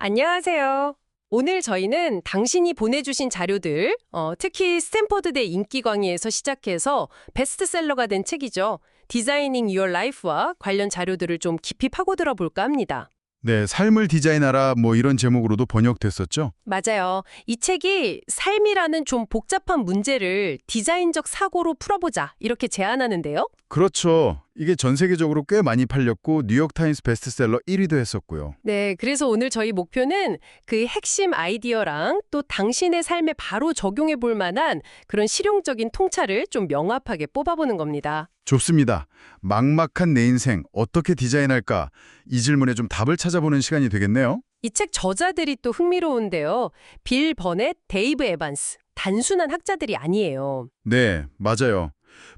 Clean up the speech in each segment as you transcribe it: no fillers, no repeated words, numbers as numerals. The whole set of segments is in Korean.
안녕하세요. 오늘 저희는 당신이 보내주신 자료들, 특히 스탠퍼드대 인기 강의에서 시작해서 베스트셀러가 된 책이죠. 디자이닝 유어 라이프와 관련 자료들을 좀 깊이 파고들어 볼까 합니다. 네, 삶을 디자인하라 뭐 이런 제목으로도 번역됐었죠? 맞아요. 이 책이 삶이라는 좀 복잡한 문제를 디자인적 사고로 풀어보자 이렇게 제안하는데요. 그렇죠. 이게 전 세계적으로 꽤 많이 팔렸고 뉴욕타임스 베스트셀러 1위도 했었고요. 네, 그래서 오늘 저희 목표는 그 핵심 아이디어랑 또 당신의 삶에 바로 적용해 볼 만한 그런 실용적인 통찰을 좀 명확하게 뽑아보는 겁니다. 좋습니다. 막막한 내 인생 어떻게 디자인할까? 이 질문에 좀 답을 찾아보는 시간이 되겠네요. 이 책 저자들이 또 흥미로운데요. 빌 버넷, 데이브 에반스. 단순한 학자들이 아니에요. 네, 맞아요.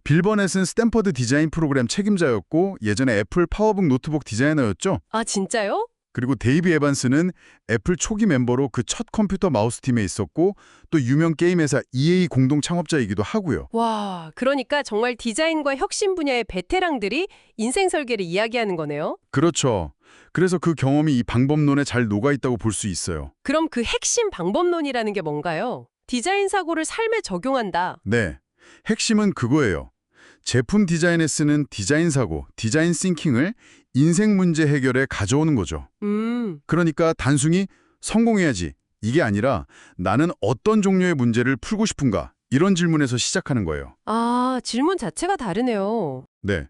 빌 버넷은 스탠퍼드 디자인 프로그램 책임자였고 예전에 애플 파워북 노트북 디자이너였죠. 아, 진짜요? 그리고 데이브 에반스는 애플 초기 멤버로 그 첫 컴퓨터 마우스 팀에 있었고 또 유명 게임 회사 EA 공동 창업자이기도 하고요. 와, 그러니까 정말 디자인과 혁신 분야의 베테랑들이 인생 설계를 이야기하는 거네요. 그렇죠. 그래서 그 경험이 이 방법론에 잘 녹아있다고 볼 수 있어요. 그럼 그 핵심 방법론이라는 게 뭔가요? 디자인 사고를 삶에 적용한다. 네. 핵심은 그거예요. 제품 디자인에 쓰는 디자인 사고, 디자인 싱킹을 인생 문제 해결에 가져오는 거죠. 그러니까 단순히 성공해야지 이게 아니라 나는 어떤 종류의 문제를 풀고 싶은가 이런 질문에서 시작하는 거예요. 아, 질문 자체가 다르네요. 네.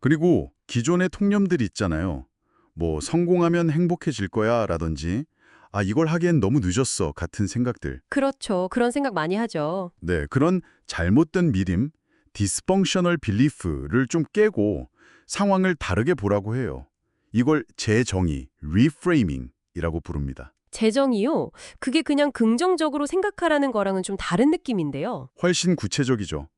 그리고 기존의 통념들이 있잖아요. 뭐 성공하면 행복해질 거야 라든지 아 이걸 하기엔 너무 늦었어 같은 생각들. 그렇죠. 그런 생각 많이 하죠. 네, 그런 잘못된 믿음, dysfunctional belief를 좀 깨고 상황을 다르게 보라고 해요. 이걸 재정의, reframing이라고 부릅니다. 재정이요? 그게 그냥 긍정적으로 생각하라는 거랑은 좀 다른 느낌인데요. 훨씬 구체적이죠.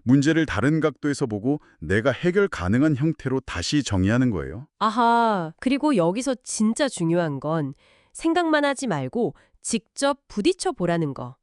문제를 다른 각도에서 보고 내가 해결 가능한 형태로 다시 정의하는 거예요. 아하, 그리고 여기서 진짜 중요한 건 생각만 하지 말고 직접 부딪혀 보라는 거.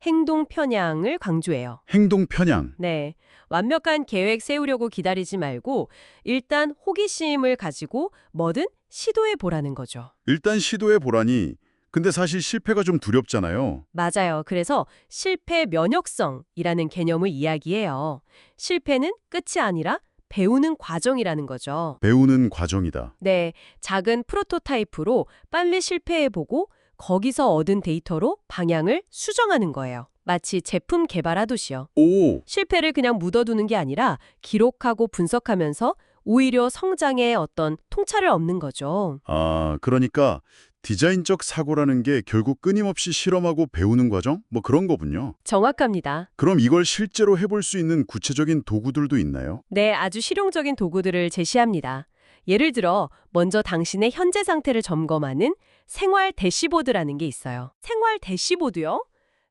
행동 편향을 강조해요. 행동 편향. 네, 완벽한 계획 세우려고 기다리지 말고 일단 호기심을 가지고 뭐든 시도해 보라는 거죠. 일단 시도해 보라니. 근데 사실 실패가 좀 두렵잖아요. 맞아요. 그래서 실패 면역성이라는 개념을 이야기해요. 실패는 끝이 아니라 배우는 과정이라는 거죠. 배우는 과정이다. 네, 작은 프로토타입으로 빨리 실패해보고 거기서 얻은 데이터로 방향을 수정하는 거예요. 마치 제품 개발하듯이요. 오! 실패를 그냥 묻어두는 게 아니라 기록하고 분석하면서 오히려 성장에 어떤 통찰을 얻는 거죠. 아, 그러니까 디자인적 사고라는 게 결국 끊임없이 실험하고 배우는 과정? 뭐 그런 거군요. 정확합니다. 그럼 이걸 실제로 해볼 수 있는 구체적인 도구들도 있나요? 네, 아주 실용적인 도구들을 제시합니다. 예를 들어 먼저 당신의 현재 상태를 점검하는 생활 대시보드라는 게 있어요. 생활 대시보드요?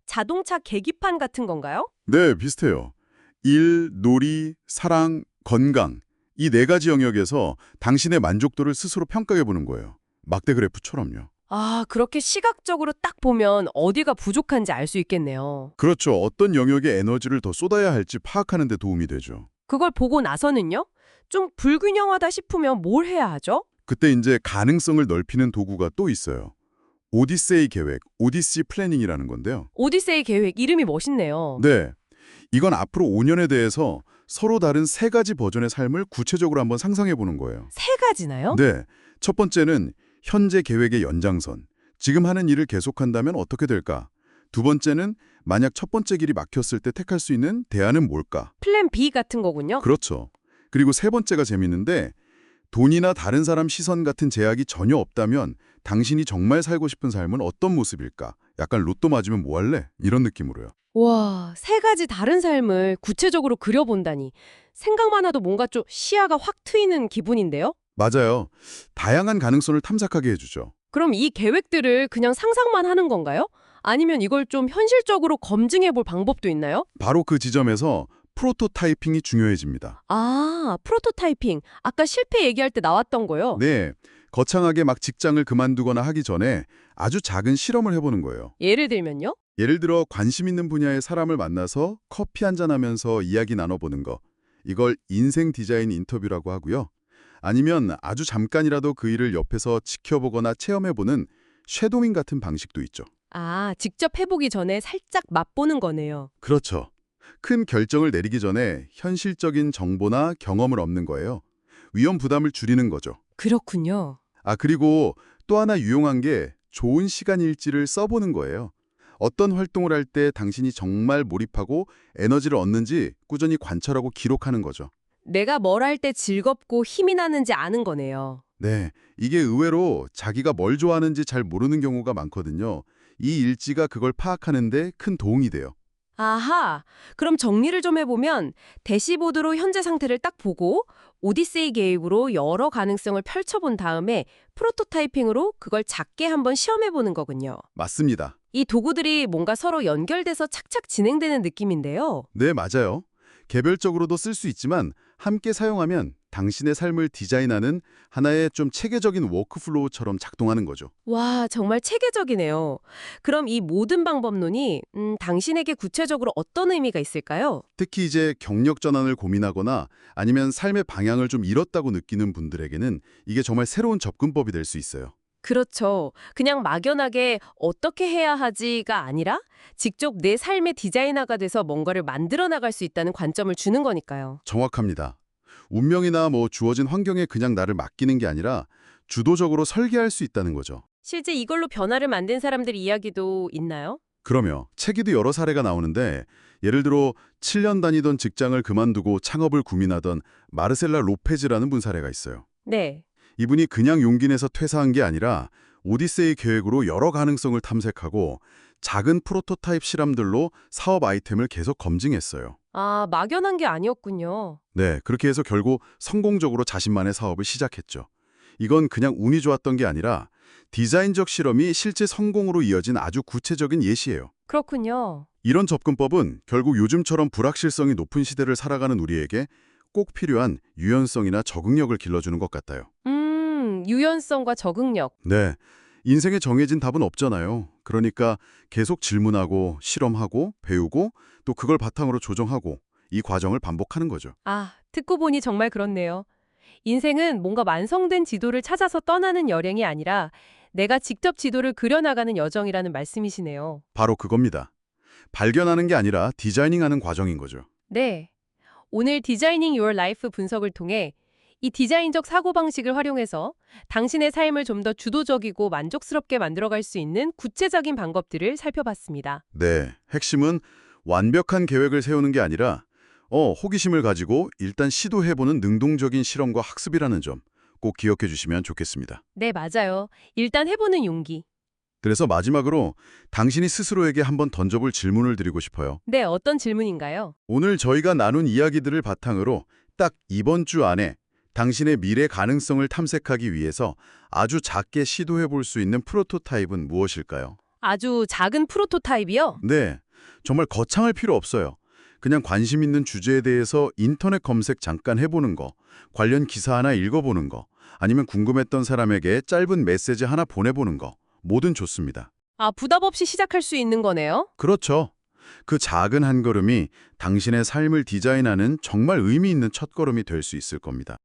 자동차 계기판 같은 건가요? 네, 비슷해요. 일, 놀이, 사랑, 건강. 이 네 가지 영역에서 당신의 만족도를 스스로 평가해 보는 거예요. 막대 그래프처럼요. 아, 그렇게 시각적으로 딱 보면 어디가 부족한지 알 수 있겠네요. 그렇죠. 어떤 영역에 에너지를 더 쏟아야 할지 파악하는 데 도움이 되죠. 그걸 보고 나서는요? 좀 불균형하다 싶으면 뭘 해야 하죠? 그때 이제 가능성을 넓히는 도구가 또 있어요. 오디세이 계획, 오디시 플래닝이라는 건데요. 오디세이 계획 이름이 멋있네요. 네. 이건 앞으로 5년에 대해서 서로 다른 세 가지 버전의 삶을 구체적으로 한번 상상해 보는 거예요. 세 가지나요? 네. 첫 번째는 현재 계획의 연장선. 지금 하는 일을 계속한다면 어떻게 될까? 두 번째는 만약 첫 번째 길이 막혔을 때 택할 수 있는 대안은 뭘까? 플랜 B 같은 거군요. 그렇죠. 그리고 세 번째가 재밌는데 돈이나 다른 사람 시선 같은 제약이 전혀 없다면 당신이 정말 살고 싶은 삶은 어떤 모습일까? 약간 로또 맞으면 뭐 할래? 이런 느낌으로요. 와, 세 가지 다른 삶을 구체적으로 그려본다니. 생각만 해도 뭔가 좀 시야가 확 트이는 기분인데요? 맞아요. 다양한 가능성을 탐색하게 해주죠. 그럼 이 계획들을 그냥 상상만 하는 건가요? 아니면 이걸 좀 현실적으로 검증해 볼 방법도 있나요? 바로 그 지점에서 프로토타이핑이 중요해집니다. 아, 프로토타이핑. 아까 실패 얘기할 때 나왔던 거요? 네, 거창하게 막 직장을 그만두거나 하기 전에 아주 작은 실험을 해보는 거예요. 예를 들면요? 예를 들어 관심 있는 분야의 사람을 만나서 커피 한잔하면서 이야기 나눠보는 거. 이걸 인생 디자인 인터뷰라고 하고요. 아니면 아주 잠깐이라도 그 일을 옆에서 지켜보거나 체험해보는 쉐도잉 같은 방식도 있죠. 아, 직접 해보기 전에 살짝 맛보는 거네요. 그렇죠. 큰 결정을 내리기 전에 현실적인 정보나 경험을 얻는 거예요. 위험 부담을 줄이는 거죠. 그렇군요. 그리고 또 하나 유용한 게 좋은 시간 일지를 써보는 거예요. 어떤 활동을 할 때 당신이 정말 몰입하고 에너지를 얻는지 꾸준히 관찰하고 기록하는 거죠. 내가 뭘 할 때 즐겁고 힘이 나는지 아는 거네요. 네, 이게 의외로 자기가 뭘 좋아하는지 잘 모르는 경우가 많거든요. 이 일지가 그걸 파악하는 데 큰 도움이 돼요. 아하, 그럼 정리를 좀 해보면 대시보드로 현재 상태를 딱 보고 오디세이 계획으로 여러 가능성을 펼쳐본 다음에 프로토타이핑으로 그걸 작게 한번 시험해보는 거군요. 맞습니다. 이 도구들이 뭔가 서로 연결돼서 착착 진행되는 느낌인데요. 네, 맞아요. 개별적으로도 쓸 수 있지만 함께 사용하면 당신의 삶을 디자인하는 하나의 좀 체계적인 워크플로우처럼 작동하는 거죠. 와, 정말 체계적이네요. 그럼 이 모든 방법론이 당신에게 구체적으로 어떤 의미가 있을까요? 특히 이제 경력 전환을 고민하거나 아니면 삶의 방향을 좀 잃었다고 느끼는 분들에게는 이게 정말 새로운 접근법이 될 수 있어요. 그렇죠. 그냥 막연하게 어떻게 해야 하지가 아니라 직접 내 삶의 디자이너가 돼서 뭔가를 만들어 나갈 수 있다는 관점을 주는 거니까요. 정확합니다. 운명이나 주어진 환경에 그냥 나를 맡기는 게 아니라 주도적으로 설계할 수 있다는 거죠. 실제 이걸로 변화를 만든 사람들 이야기도 있나요? 그러며 책에도 여러 사례가 나오는데 예를 들어 7년 다니던 직장을 그만두고 창업을 고민하던 마르셀라 로페즈라는 분 사례가 있어요. 네. 이분이 그냥 용기 내서 퇴사한 게 아니라 오디세이 계획으로 여러 가능성을 탐색하고 작은 프로토타입 실험들로 사업 아이템을 계속 검증했어요. 아, 막연한 게 아니었군요. 네, 그렇게 해서 결국 성공적으로 자신만의 사업을 시작했죠. 이건 그냥 운이 좋았던 게 아니라 디자인적 실험이 실제 성공으로 이어진 아주 구체적인 예시예요. 그렇군요. 이런 접근법은 결국 요즘처럼 불확실성이 높은 시대를 살아가는 우리에게 꼭 필요한 유연성이나 적응력을 길러주는 것 같아요. 유연성과 적응력. 네, 인생에 정해진 답은 없잖아요. 그러니까 계속 질문하고 실험하고 배우고 또 그걸 바탕으로 조정하고 이 과정을 반복하는 거죠. 아, 듣고 보니 정말 그렇네요. 인생은 뭔가 완성된 지도를 찾아서 떠나는 여행이 아니라 내가 직접 지도를 그려나가는 여정이라는 말씀이시네요. 바로 그겁니다. 발견하는 게 아니라 디자이닝하는 과정인 거죠. 네. 오늘 디자이닝 Your Life 분석을 통해 이 디자인적 사고방식을 활용해서 당신의 삶을 좀 더 주도적이고 만족스럽게 만들어갈 수 있는 구체적인 방법들을 살펴봤습니다. 네, 핵심은 완벽한 계획을 세우는 게 아니라 호기심을 가지고 일단 시도해보는 능동적인 실험과 학습이라는 점 꼭 기억해 주시면 좋겠습니다. 네, 맞아요. 일단 해보는 용기. 그래서 마지막으로 당신이 스스로에게 한번 던져볼 질문을 드리고 싶어요. 네, 어떤 질문인가요? 오늘 저희가 나눈 이야기들을 바탕으로 딱 이번 주 안에 당신의 미래 가능성을 탐색하기 위해서 아주 작게 시도해볼 수 있는 프로토타입은 무엇일까요? 아주 작은 프로토타입이요? 네, 정말 거창할 필요 없어요. 그냥 관심 있는 주제에 대해서 인터넷 검색 잠깐 해보는 거, 관련 기사 하나 읽어보는 거, 아니면 궁금했던 사람에게 짧은 메시지 하나 보내보는 거, 뭐든 좋습니다. 아, 부담 없이 시작할 수 있는 거네요? 그렇죠. 그 작은 한 걸음이 당신의 삶을 디자인하는 정말 의미 있는 첫걸음이 될 수 있을 겁니다.